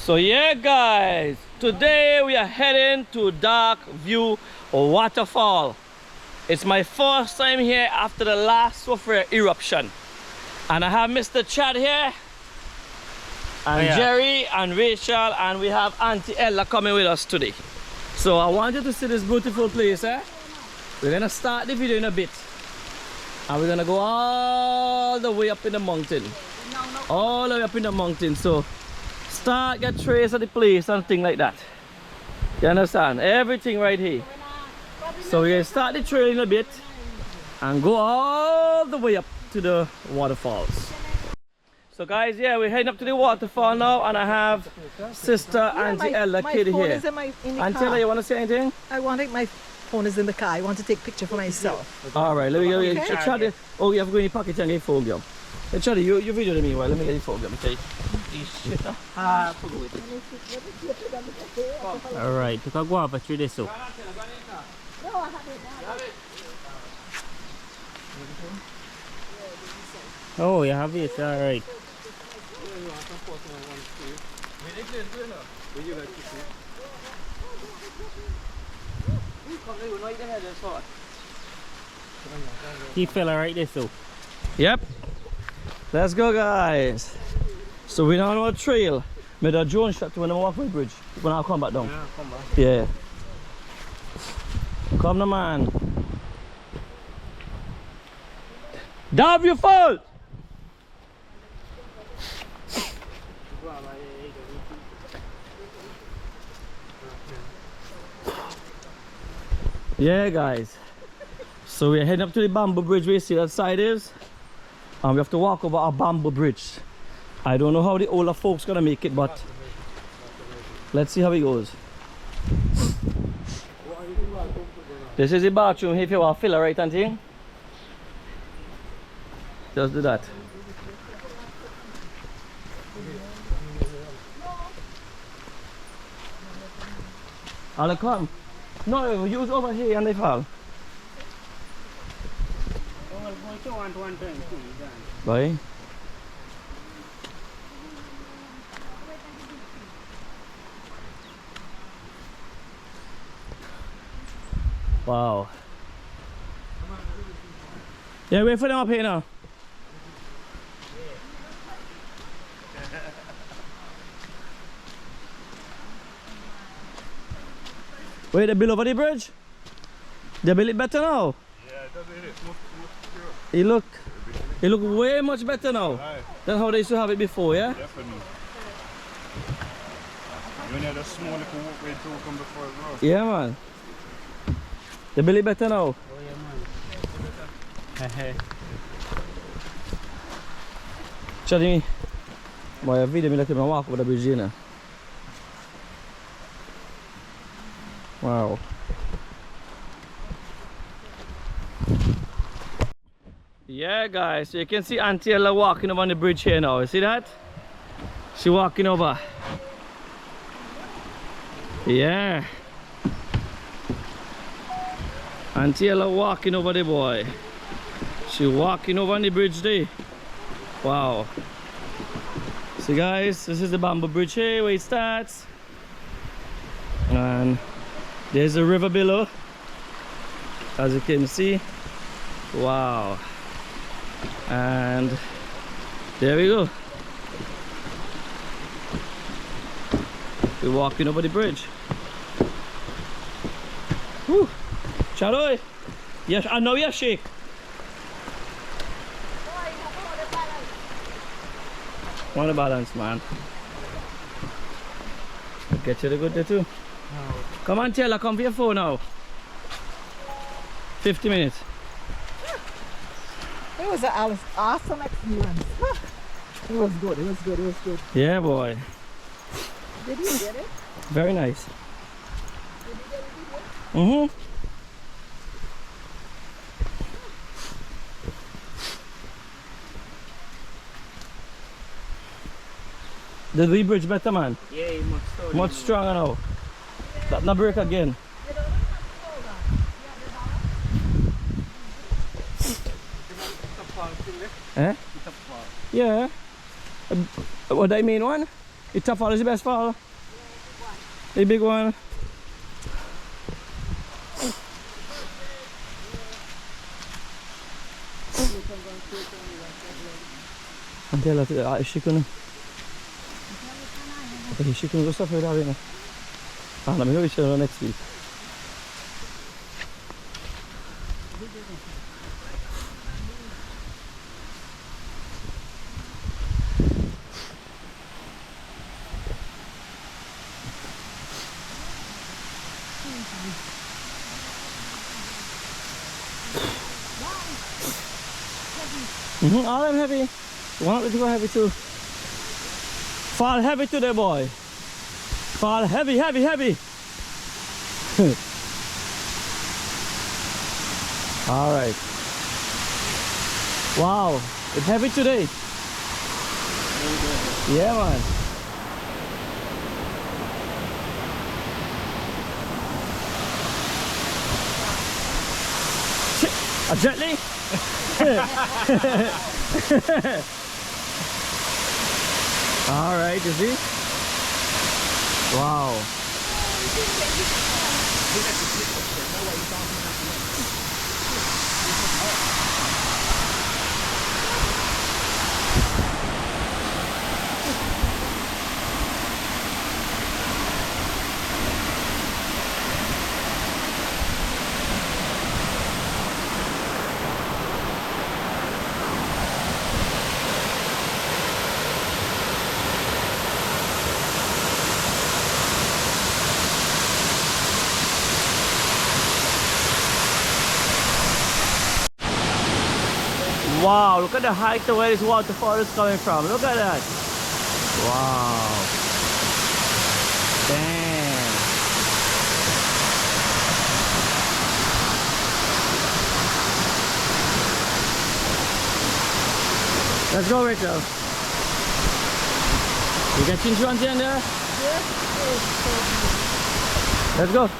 So yeah guys, today we are heading to Dark View Waterfall. It's my first time here after the last sulfur eruption. And I have Mr. Chad here, and Jerry and Rachel, and we have Auntie Ella coming with us today. So I want you to see this beautiful place, eh? We're gonna start the video in a bit. And we're gonna go all the way up in the mountain. All the way up in the mountain. So start, get trace of the place and things like that. You understand? Everything right here. So we're gonna start the trail in a bit and go all the way up to the waterfalls. So guys, yeah, we're heading up to the waterfall now, and I have Sister Auntie Ella Kid here. Auntie Ella, you want to say anything? I want it, my phone is in the car. I want to take a picture for myself. Alright, let me get try to. Oh, you have to go in your pocket and get phone girl. Hey, Charlie, you video to me while let me get your phone girl. Take this shit. Alright, you can go over through this. So. Oh, you have it, alright. He fell right there, so. Yep. Let's go, guys. So we're on our trail. Made a drone shot to when I walk the bridge. When I come back down. Yeah, come back. Yeah. Come on, man. Dark View Waterfalls. Yeah guys, so we're heading up to the bamboo bridge where you see that side is, and we have to walk over a bamboo bridge. I don't know how the older folks gonna make it, but let's see how it goes. This is the bathroom if you want to fill it right and thing. Just do that. I'll come. No, use over here and they fall. Bye. Wow. Yeah, wait for them up here now. Wait, they build over the bridge? They build it better now? Yeah, it look way much better now than how they used to have it before, yeah? Definitely. You only had a small little walkway to come before as well. Yeah, man. They build it better now. Oh, yeah, man. Chat me. My video me let him walk over the bridge, you know. Wow. Yeah guys, so you can see Auntie Ella walking over on the bridge here now. You see that? She walking over. Yeah. Auntie Ella walking over the boy. She walking over on the bridge there. Wow. See guys, this is the bamboo bridge here where it starts. And there's a river below, as you can see. Wow. And there we go. We're walking over the bridge. Whew. Charoy. Yes, I know you shake. Want to balance, man. Get you the good there too. Come on, Taylor, come for your phone now. 50 minutes. It was an awesome experience. It was good, it was good, it was good. Yeah, boy. Did you get it? Very nice. Did you get it? The wee bridge better, man. Yeah, Much stronger now. That not break again. Eh? Yeah. What I mean one? The top fall is the best fall? The big one? And tell her to, she couldn't. Okay, she can go stuff with her, you know. And I'm going to show her next week. All them heavy. One of them go heavy too. Fall heavy today, boy. Fall heavy, heavy, heavy. All right. Wow, it's heavy today. Yeah, man. Gently. All right, you see? Wow. Wow, look at the height of where this waterfall is coming from. Look at that. Wow. Damn. Let's go, Rachel. You get insurance in there? Let's go.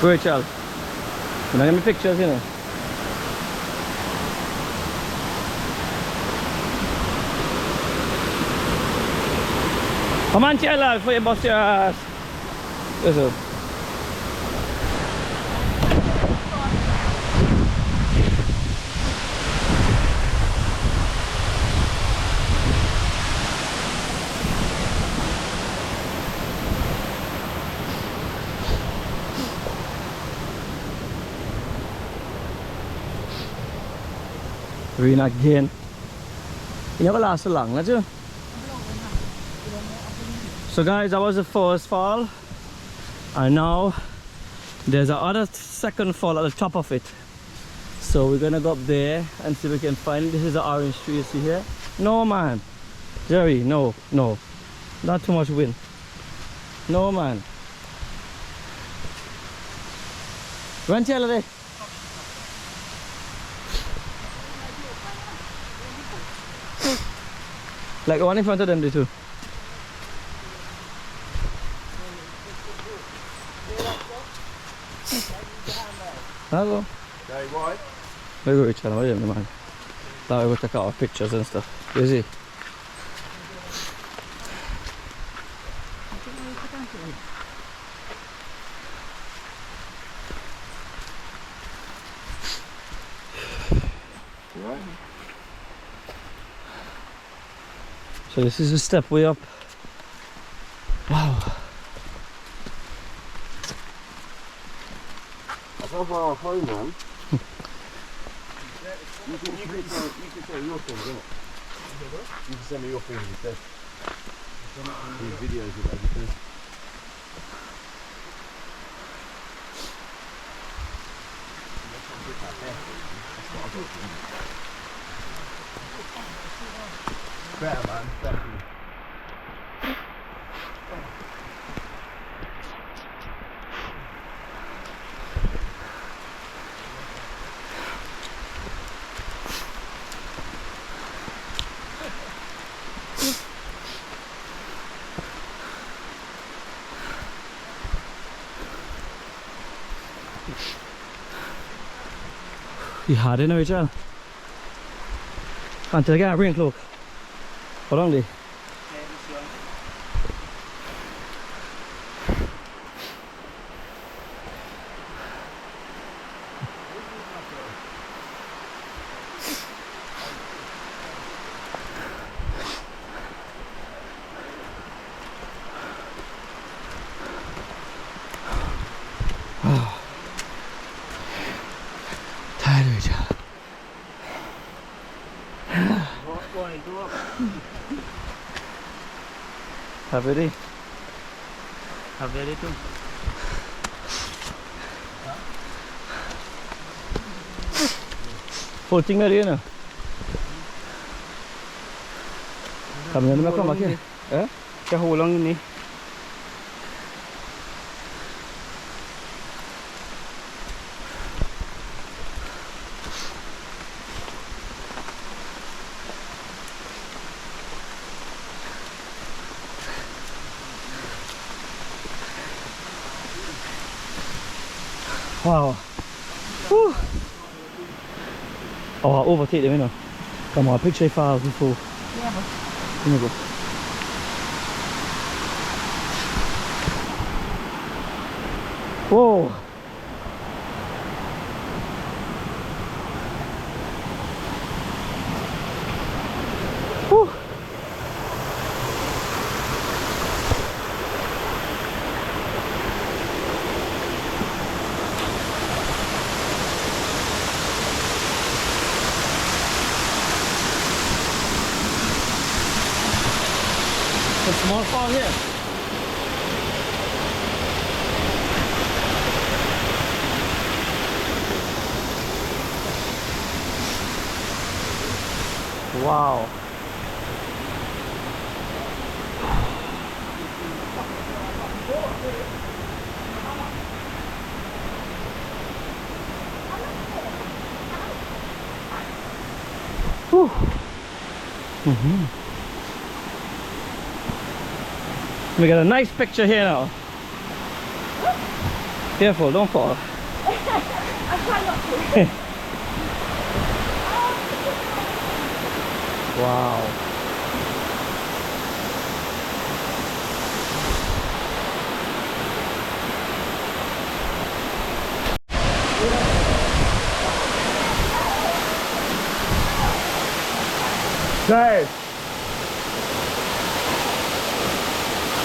Rachel. You know, give me pictures, you know. Come on, Chella, before you bust your ass. Listen. Rain again. You never last so long, not you? So guys, that was the first fall, and now there's another second fall at the top of it. So we're gonna go up there and see if we can find. This is the orange tree you see here. No man, Jerry, no, not too much wind. No man. Run, Charlie. Like the one in front of them, they too. Hello. Okay, right. We go each other, man. That way we take out our pictures and stuff. You see? Right. So this is a step way up. Wow. That's how far off home, man. You can send me your things, innit? You can send me your things instead. These videos of everything. Better, man. Definitely. You had it, Rachel? Until I get a rain cloak. How long they? Tired of each other. Have ready? Have ready too. Full thing ready, you know? Come here, come back here. Eh? Cái hồ lông này. Wow. Whew. Oh, I'll overtake them, you know. Come on, picture files before. Yeah, but Here we go. Whoa. Whew. A small fall here. Wow. Whew. We got a nice picture here now. Careful, don't fall. I'm trying not to. Wow. Guys.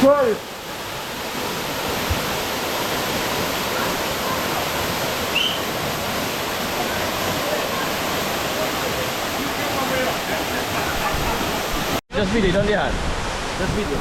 12. Just video, don't lihat. Just video.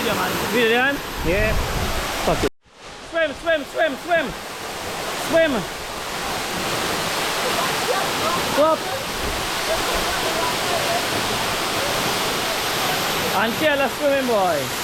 video, man. Video, man? Yeah. Fuck it. Swim, swim, swim, swim. Swim. Go up. And careless swimming, boy.